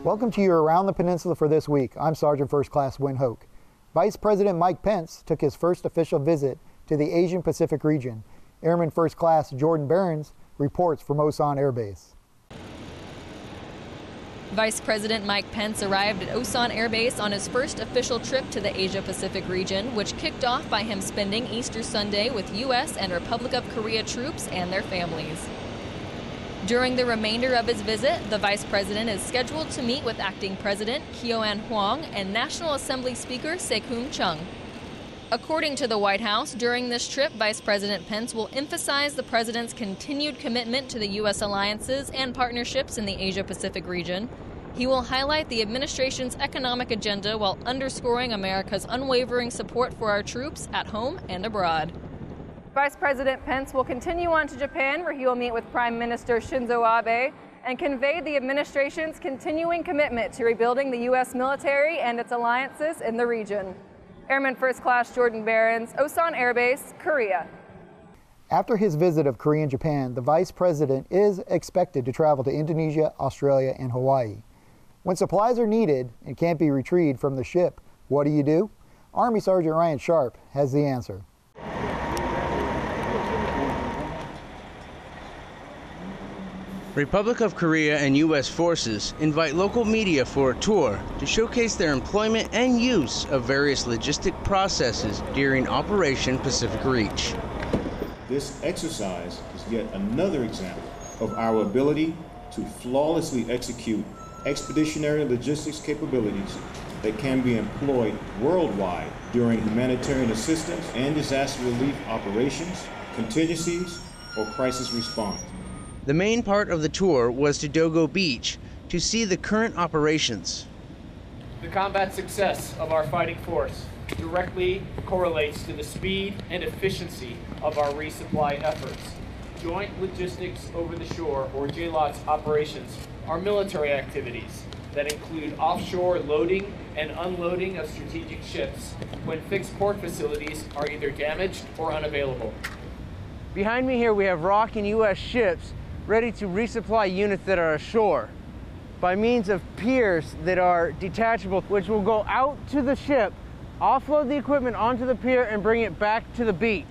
Welcome to your Around the Peninsula for this week. I'm Sergeant First Class Win Hoke. Vice President Mike Pence took his first official visit to the Asian Pacific region. Airman First Class Jourdan Barrons reports from Osan Air Base. Vice President Mike Pence arrived at Osan Air Base on his first official trip to the Asia-Pacific region, which kicked off by him spending Easter Sunday with U.S. and Republic of Korea troops and their families. During the remainder of his visit, the Vice President is scheduled to meet with Acting President Kyo-an Hwang and National Assembly Speaker Seok-hoon Chung. According to the White House, during this trip, Vice President Pence will emphasize the President's continued commitment to the U.S. alliances and partnerships in the Asia-Pacific region. He will highlight the administration's economic agenda while underscoring America's unwavering support for our troops at home and abroad. Vice President Pence will continue on to Japan, where he will meet with Prime Minister Shinzo Abe and convey the administration's continuing commitment to rebuilding the U.S. military and its alliances in the region. Airman First Class Jourdan Barrons, Osan Air Base, Korea. After his visit of Korea and Japan, the Vice President is expected to travel to Indonesia, Australia, and Hawaii. When supplies are needed and can't be retrieved from the ship, what do? Army Sergeant Ryan Sharp has the answer. Republic of Korea and U.S. forces invite local media for a tour to showcase their employment and use of various logistic processes during Operation Pacific Reach. This exercise is yet another example of our ability to flawlessly execute expeditionary logistics capabilities that can be employed worldwide during humanitarian assistance and disaster relief operations, contingencies, or crisis response. The main part of the tour was to Dogo Beach to see the current operations. The combat success of our fighting force directly correlates to the speed and efficiency of our resupply efforts. Joint Logistics Over the Shore, or JLOTS operations, are military activities that include offshore loading and unloading of strategic ships when fixed port facilities are either damaged or unavailable. Behind me here we have ROC and U.S. ships ready to resupply units that are ashore by means of piers that are detachable, which will go out to the ship, offload the equipment onto the pier, and bring it back to the beach.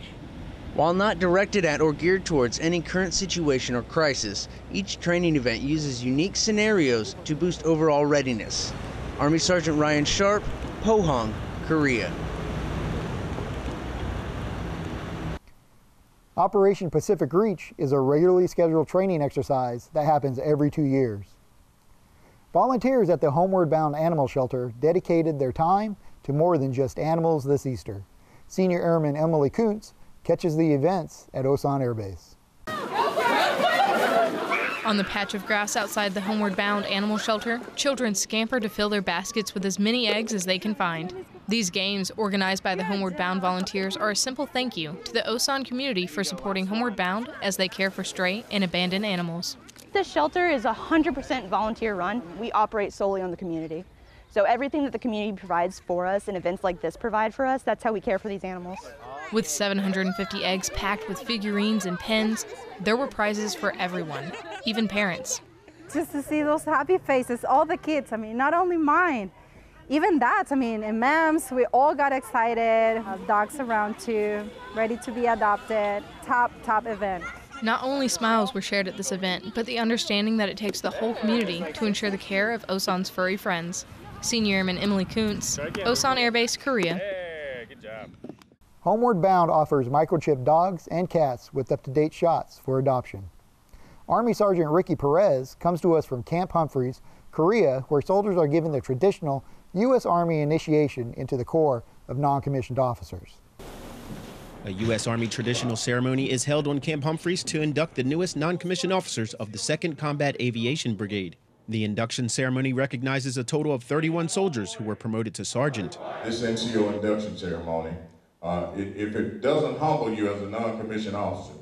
While not directed at or geared towards any current situation or crisis, each training event uses unique scenarios to boost overall readiness. Army Sergeant Ryan Sharp, Pohang, Korea. Operation Pacific Reach is a regularly scheduled training exercise that happens every 2 years. Volunteers at the Homeward Bound Animal Shelter dedicated their time to more than just animals this Easter. Senior Airman Emily Kuntz catches the events at Osan Air Base. On the patch of grass outside the Homeward Bound Animal Shelter, children scamper to fill their baskets with as many eggs as they can find. These games, organized by the Homeward Bound volunteers, are a simple thank you to the Osan community for supporting Homeward Bound as they care for stray and abandoned animals. This shelter is 100% volunteer run. We operate solely on the community. So everything that the community provides for us and events like this provide for us, that's how we care for these animals. With 750 eggs packed with figurines and pens, there were prizes for everyone, even parents. Just to see those happy faces, all the kids, not only mine, even that, in MAMS, we all got excited, dogs around too, ready to be adopted, top event. Not only smiles were shared at this event, but the understanding that it takes the whole community to ensure the care of Osan's furry friends. Senior Airman Emily Kuntz, Osan Air Base, Korea. Hey, good job. Homeward Bound offers microchipped dogs and cats with up-to-date shots for adoption. Army Sergeant Ricky Perez comes to us from Camp Humphreys, Korea, where soldiers are given the traditional U.S. Army initiation into the Corps of non-commissioned officers. A U.S. Army traditional ceremony is held on Camp Humphreys to induct the newest non-commissioned officers of the 2nd Combat Aviation Brigade. The induction ceremony recognizes a total of 31 soldiers who were promoted to sergeant. This NCO induction ceremony, if it doesn't humble you as a non-commissioned officer,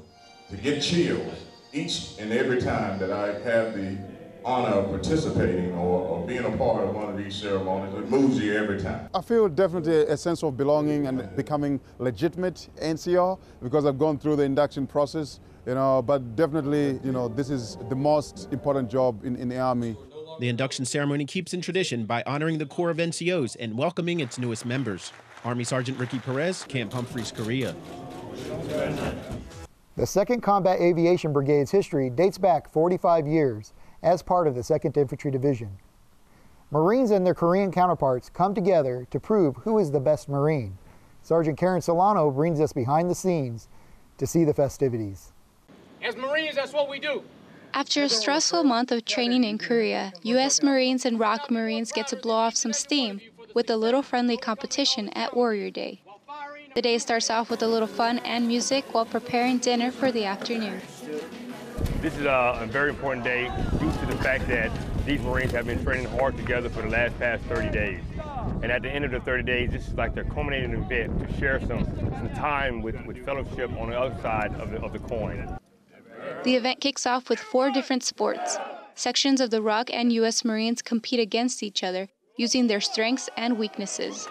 to get chills each and every time that I have the honor of participating or being a part of one of these ceremonies, it moves you every time. I feel definitely a sense of belonging and becoming legitimate NCO because I've gone through the induction process, but definitely, this is the most important job in the Army. The induction ceremony keeps in tradition by honoring the Corps of NCOs and welcoming its newest members. Army Sergeant Ricky Perez, Camp Humphreys, Korea. The 2nd Combat Aviation Brigade's history dates back 45 years as part of the 2nd Infantry Division. Marines and their Korean counterparts come together to prove who is the best Marine. Sergeant Keren Solano brings us behind the scenes to see the festivities. As Marines, that's what we do. After a stressful month of training in Korea, U.S. Marines and ROK Marines get to blow off some steam with a little friendly competition at Warrior Day. The day starts off with a little fun and music while preparing dinner for the afternoon. This is a very important day due to the fact that these Marines have been training hard together for the past 30 days. And at the end of the 30 days, this is like their culminating event to share some time with fellowship on the other side of the coin. The event kicks off with 4 different sports. Sections of the ROK and U.S. Marines compete against each other, using their strengths and weaknesses.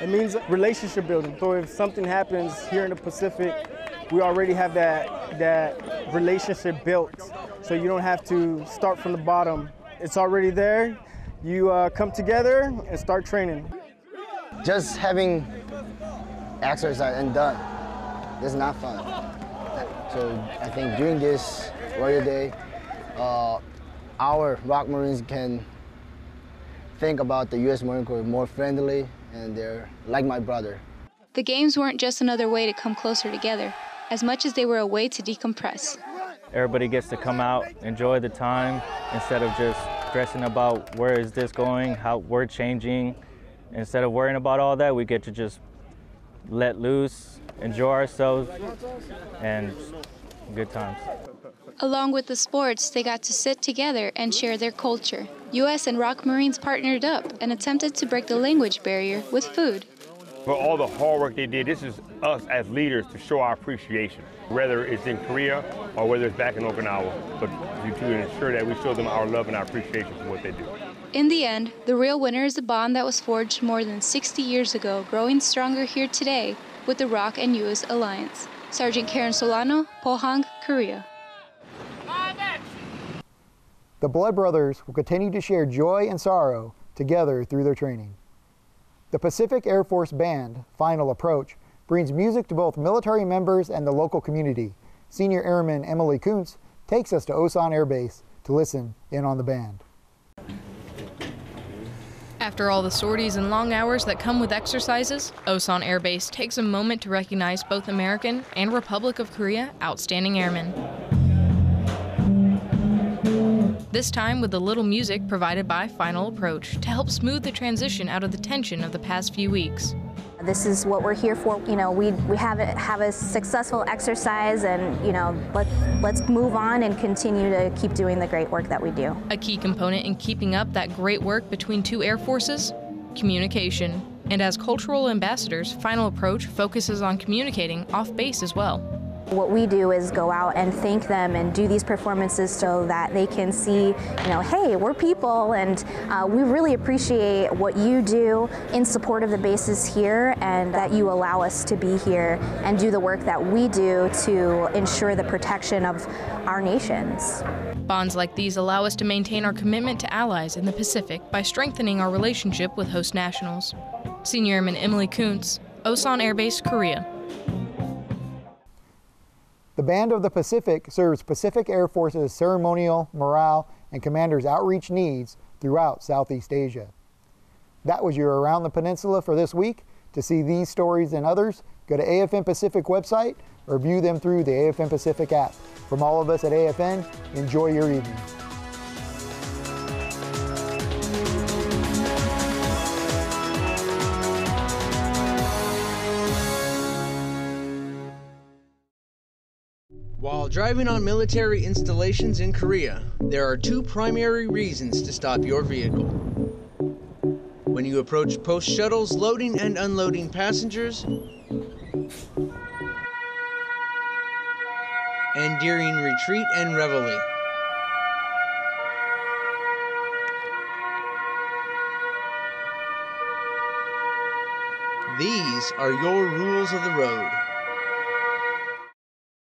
It means relationship building. So if something happens here in the Pacific, we already have that relationship built. So you don't have to start from the bottom. It's already there. You come together and start training. Just having exercise and done, it's not fun. So I think during this Warrior Day, our ROK Marines can think about the U.S. Marine Corps more friendly, and they're like my brother. The games weren't just another way to come closer together, as much as they were a way to decompress. Everybody gets to come out, enjoy the time, instead of just stressing about where is this going, how we're changing. Instead of worrying about all that, we get to just let loose, enjoy ourselves, and good times. Along with the sports, they got to sit together and share their culture. U.S. and ROK Marines partnered up and attempted to break the language barrier with food. For all the hard work they did, this is us as leaders to show our appreciation, whether it's in Korea or whether it's back in Okinawa, but to ensure that we show them our love and our appreciation for what they do. In the end, the real winner is a bond that was forged more than 60 years ago, growing stronger here today with the ROK and U.S. alliance. Sergeant Keren Solano, Pohang, Korea. The Blood Brothers will continue to share joy and sorrow together through their training. The Pacific Air Force Band, Final Approach, brings music to both military members and the local community. Senior Airman Emily Kuntz takes us to Osan Air Base to listen in on the band. After all the sorties and long hours that come with exercises, Osan Air Base takes a moment to recognize both American and Republic of Korea outstanding airmen. This time with a little music provided by Final Approach to help smooth the transition out of the tension of the past few weeks. This is what we're here for. You know, we have a successful exercise, and you know, let's move on and continue to keep doing the great work that we do. A key component in keeping up that great work between two air forces, communication. And as cultural ambassadors, Final Approach focuses on communicating off base as well. What we do is go out and thank them and do these performances so that they can see, you know, hey, we're people, and we really appreciate what you do in support of the bases here, and that you allow us to be here and do the work that we do to ensure the protection of our nations. Bonds like these allow us to maintain our commitment to allies in the Pacific by strengthening our relationship with host nationals. Senior Airman Emily Kuntz, Osan Air Base, Korea. The Band of the Pacific serves Pacific Air Force's ceremonial, morale, and commanders' outreach needs throughout Southeast Asia. That was your Around the Peninsula for this week. To see these stories and others, go to AFN Pacific website or view them through the AFN Pacific app. From all of us at AFN, enjoy your evening. While driving on military installations in Korea, there are two primary reasons to stop your vehicle. When you approach post shuttles loading and unloading passengers, and during retreat and reveille. These are your rules of the road.